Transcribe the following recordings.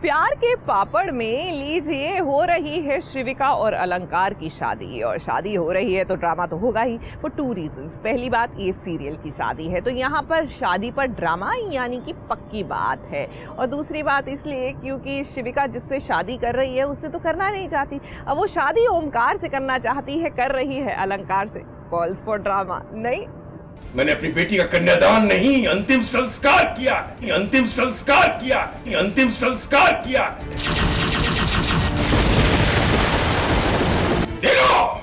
प्यार के पापड़ में लीजिए हो रही है शिविका और अलंकार की शादी। और शादी हो रही है तो ड्रामा तो होगा ही, फॉर 2 रीजंस। पहली बात, ये सीरियल की शादी है तो यहाँ पर शादी पर ड्रामा यानी कि पक्की बात है। और दूसरी बात इसलिए क्योंकि शिविका जिससे शादी कर रही है उससे तो करना नहीं चाहती। अब वो शादी ओमकार से करना चाहती है, कर रही है अलंकार से। कॉल्स फॉर ड्रामा नहीं। मैंने अपनी बेटी का कन्यादान नहीं, अंतिम संस्कार किया, अंतिम संस्कार किया, अंतिम संस्कार किया। देखो,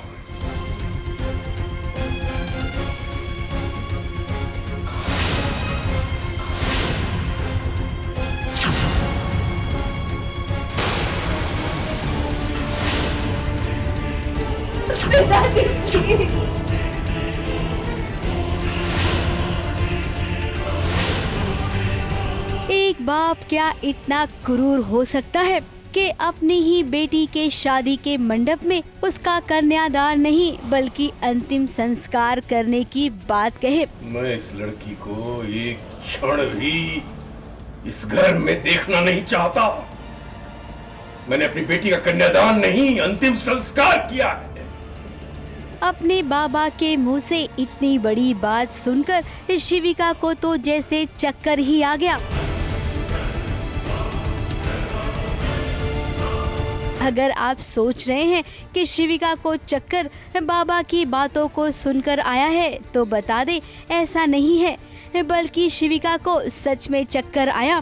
एक बाप क्या इतना क्रूर हो सकता है कि अपनी ही बेटी के शादी के मंडप में उसका कन्यादान नहीं बल्कि अंतिम संस्कार करने की बात कहे। मैं इस लड़की को एक क्षण भी इस घर में देखना नहीं चाहता। मैंने अपनी बेटी का कन्यादान नहीं, अंतिम संस्कार किया। अपने बाबा के मुंह से इतनी बड़ी बात सुनकर शिविका को तो जैसे चक्कर ही आ गया। अगर आप सोच रहे हैं कि शिविका को चक्कर बाबा की बातों को सुनकर आया है तो बता दे, ऐसा नहीं है, बल्कि शिविका को सच में चक्कर आया।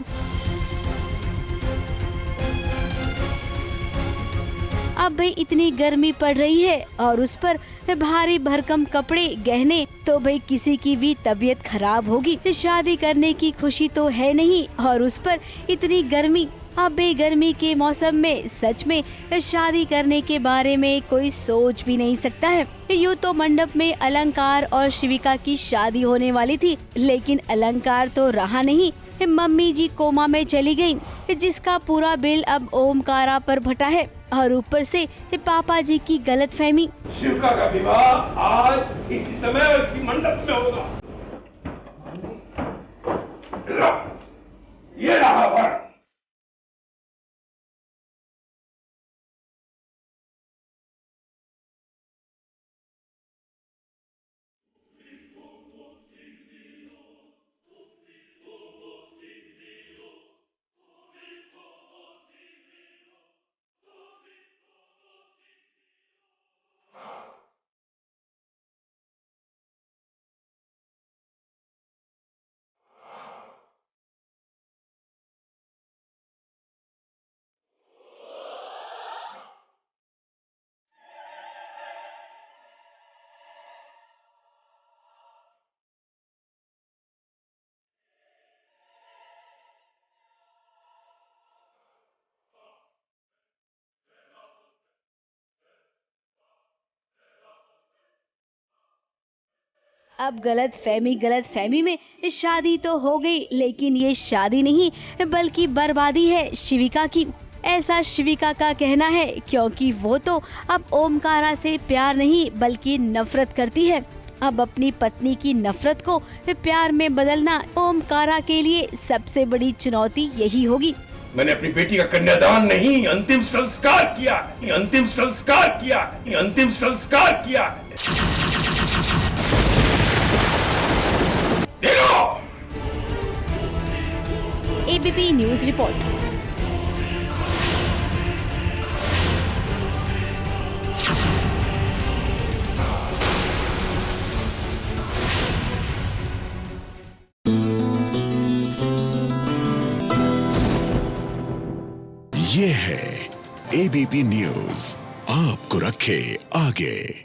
अब भाई इतनी गर्मी पड़ रही है और उस पर भारी भरकम कपड़े गहने, तो भाई किसी की भी तबीयत खराब होगी। शादी करने की खुशी तो है नहीं और उस पर इतनी गर्मी। अब गर्मी के मौसम में सच में शादी करने के बारे में कोई सोच भी नहीं सकता है। यूँ तो मंडप में अलंकार और शिविका की शादी होने वाली थी, लेकिन अलंकार तो रहा नहीं। मम्मी जी कोमा में चली गयी, जिसका पूरा बिल अब ओमकारा पर भटा है और ऊपर से पापा जी की गलतफहमी। शिविका का विवाह आज इसी समय और इसी मंडप में होगा। ये रहा वर। अब गलत फहमी में शादी तो हो गई, लेकिन ये शादी नहीं बल्कि बर्बादी है शिविका की। ऐसा शिविका का कहना है, क्योंकि वो तो अब ओमकारा से प्यार नहीं बल्कि नफरत करती है। अब अपनी पत्नी की नफरत को प्यार में बदलना ओमकारा के लिए सबसे बड़ी चुनौती यही होगी। मैंने अपनी बेटी का कन्यादान नहीं, अंतिम संस्कार किया, अंतिम संस्कार किया, अंतिम संस्कार किया। ABP news report. ये है एबीपी न्यूज, आपको रखे आगे।